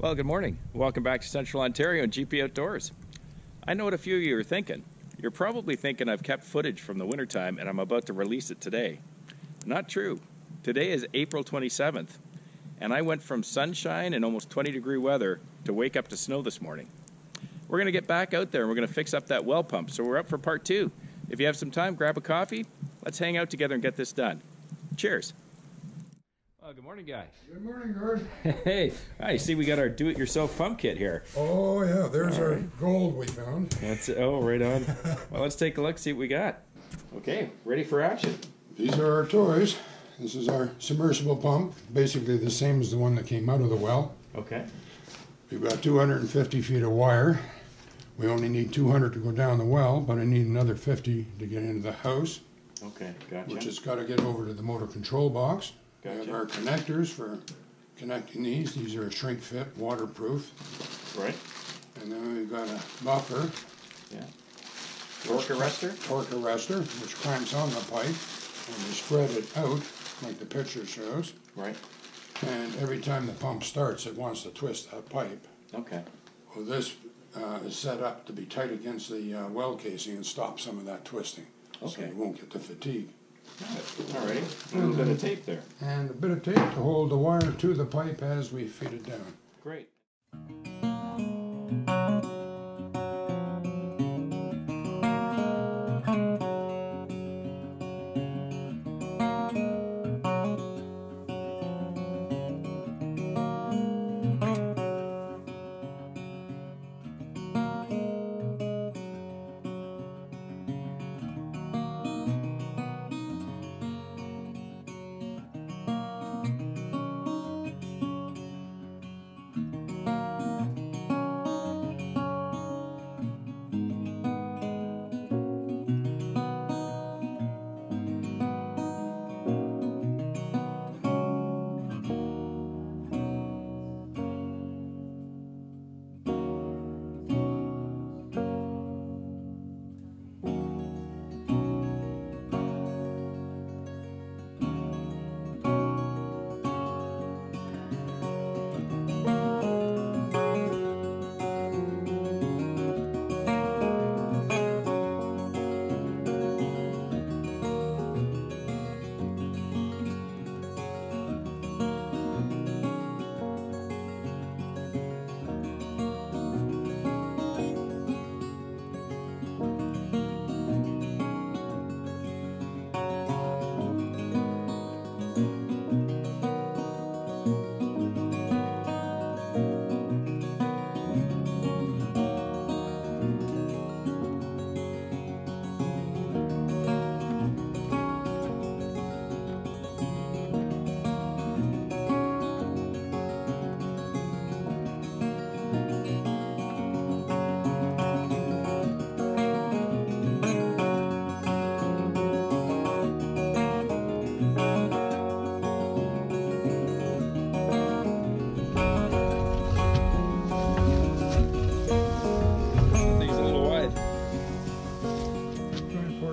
Well, good morning. Welcome back to Central Ontario and GP Outdoors. I know what a few of you are thinking. You're probably thinking I've kept footage from the wintertime and I'm about to release it today. Not true. Today is April 27th, and I went from sunshine and almost 20-degree weather to wake up to snow this morning. We're going to get back out there and we're going to fix up that well pump, so we're up for part 2. If you have some time, grab a coffee. Let's hang out together and get this done. Cheers. Well, good morning, guys. Good morning, Gord. Hey, I see we got our do-it-yourself pump kit here. Oh yeah, there's our gold we found. That's right on. Well, let's take a look, see what we got. Okay, ready for action. These are our toys. This is our submersible pump, basically the same as the one that came out of the well. Okay. We've got 250 feet of wire. We only need 200 to go down the well, but I need another 50 to get into the house. Okay, gotcha. Which has got to get over to the motor control box. Gotcha. We have our connectors for connecting these. These are shrink fit, waterproof. Right. And then we've got a buffer. Yeah. Torque arrestor? Torque arrestor, which clamps on the pipe, and we spread it out like the picture shows. Right. And every time the pump starts, it wants to twist that pipe. Okay. Well, this is set up to be tight against the well casing and stop some of that twisting. Okay. So you won't get the fatigue. All right. A little bit of tape there. And a bit of tape to hold the wire to the pipe as we feed it down. Great.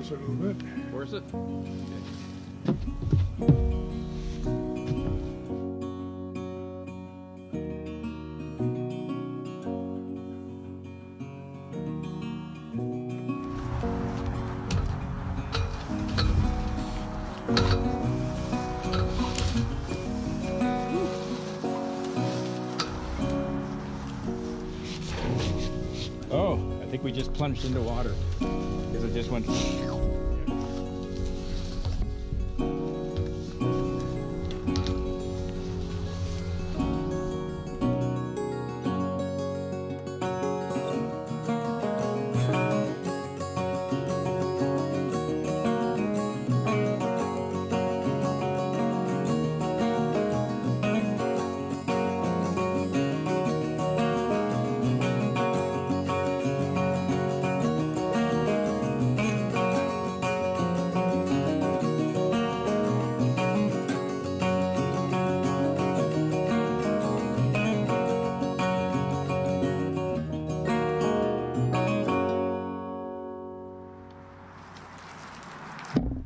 A little bit. Force it. Oh, I think we just plunged into water because it just went.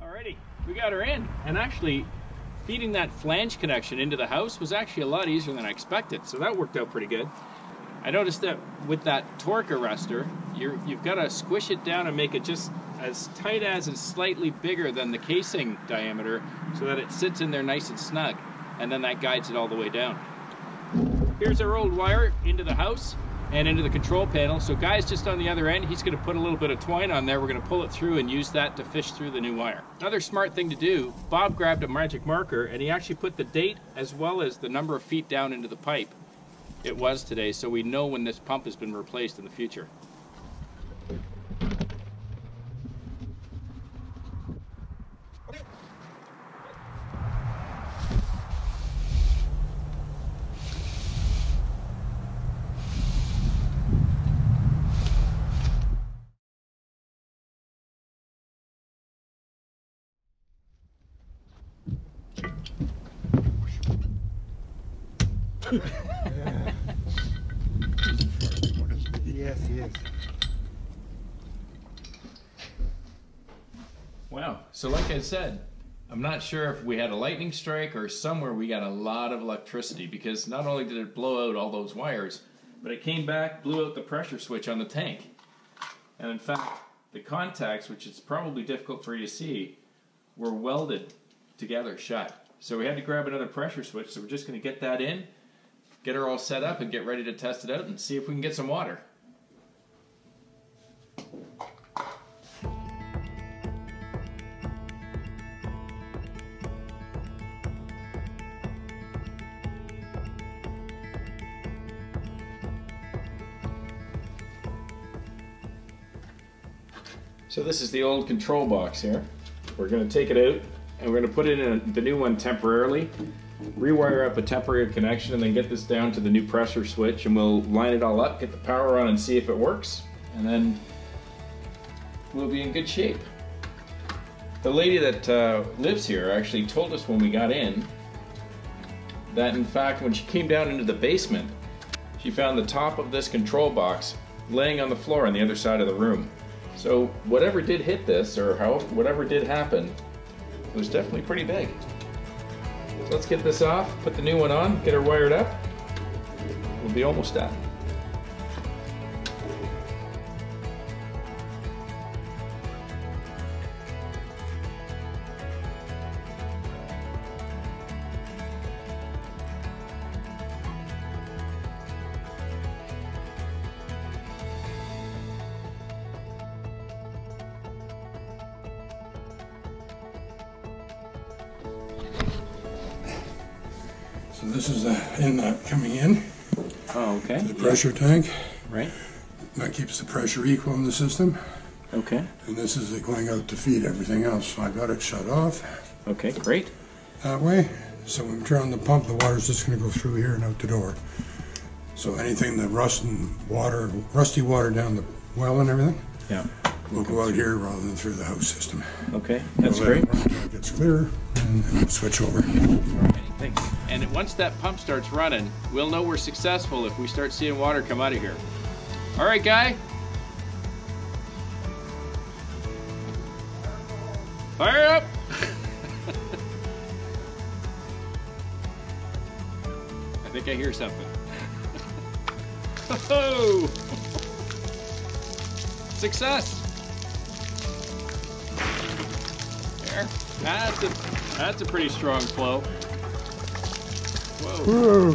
Alrighty, we got her in, and actually feeding that flange connection into the house was actually a lot easier than I expected, so that worked out pretty good. I noticed that with that torque arrestor, you've got to squish it down and make it just as tight as and slightly bigger than the casing diameter so that it sits in there nice and snug, and then that guides it all the way down. Here's our old wire into the house and into the control panel. So Guy's just on the other end. He's going to put a little bit of twine on there. We're going to pull it through and use that to fish through the new wire. Another smart thing to do, Bob grabbed a magic marker and he actually put the date as well as the number of feet down into the pipe it was today, so we know when this pump has been replaced in the future. Yes, yes. Wow, so like I said, I'm not sure if we had a lightning strike or somewhere we got a lot of electricity, because not only did it blow out all those wires, but it came back, blew out the pressure switch on the tank. And in fact, the contacts, which is probably difficult for you to see, were welded together shut. So we had to grab another pressure switch, so we're just going to get that in, get her all set up, and get ready to test it out and see if we can get some water. So this is the old control box here. We're going to take it out and we're going to put it in the new one temporarily, rewire up a temporary connection, and then get this down to the new pressure switch, and we'll line it all up, get the power on and see if it works, and then we'll be in good shape. The lady that lives here actually told us when we got in that in fact when she came down into the basement, she found the top of this control box laying on the floor on the other side of the room. So whatever did hit this, or whatever did happen, it was definitely pretty big. So let's get this off, put the new one on, get her wired up. We'll be almost done. So this is the inlet coming in. Oh, okay. To the pressure tank. Right. That keeps the pressure equal in the system. Okay. And this is it going out to feed everything else. So I've got it shut off. Okay, great. That way. So when we turn on the pump, the water's just going to go through here and out the door. So anything that rusty water down the well and everything, Yeah. will go out here rather than through the house system. Okay, that's We'll let great. it run until it gets clear, and then we'll switch over. Thanks. And once that pump starts running, we'll know we're successful if we start seeing water come out of here. All right, Guy. Fire up! I think I hear something. Oh! Success! There. That's a pretty strong flow. Whoa. Whoa!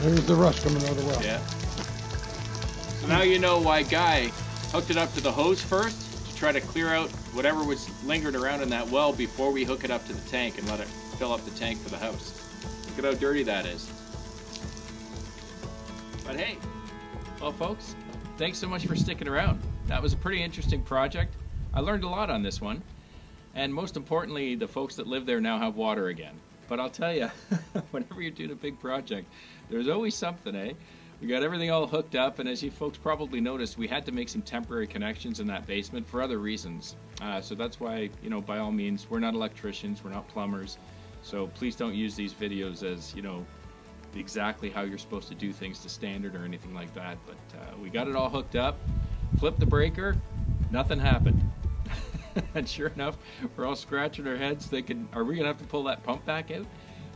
There's the rust coming out of the well. Yeah. So now you know why Guy hooked it up to the hose first, to try to clear out whatever was lingering around in that well before we hook it up to the tank and let it fill up the tank for the house. Look at how dirty that is. But hey, well folks, thanks so much for sticking around. That was a pretty interesting project. I learned a lot on this one. And most importantly, the folks that live there now have water again. But I'll tell you, whenever you're doing a big project, there's always something, eh? We got everything all hooked up, and as you folks probably noticed, we had to make some temporary connections in that basement for other reasons. So that's why, you know, by all means, we're not electricians, we're not plumbers. So please don't use these videos as, you know, exactly how you're supposed to do things to standard or anything like that. But we got it all hooked up, flipped the breaker, nothing happened. And sure enough, we're all scratching our heads thinking, are we going to have to pull that pump back out?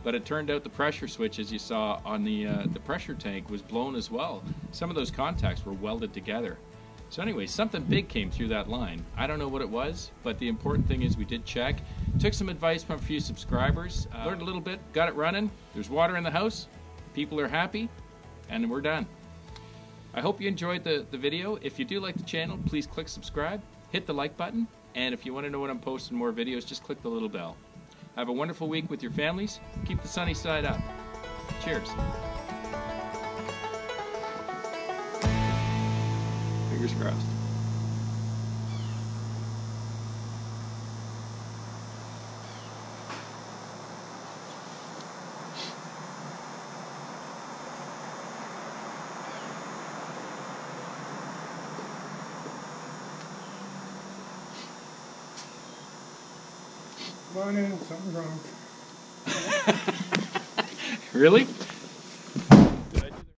But it turned out the pressure switch, as you saw on the pressure tank, was blown as well. Some of those contacts were welded together. So anyway, something big came through that line. I don't know what it was, but the important thing is we did check. Took some advice from a few subscribers, learned a little bit, got it running. There's water in the house, people are happy, and we're done. I hope you enjoyed the video. If you do like the channel, please click subscribe, hit the like button, and if you want to know when I'm posting more videos, just click the little bell. Have a wonderful week with your families. Keep the sunny side up. Cheers. Fingers crossed. Come on in, something's wrong. Really?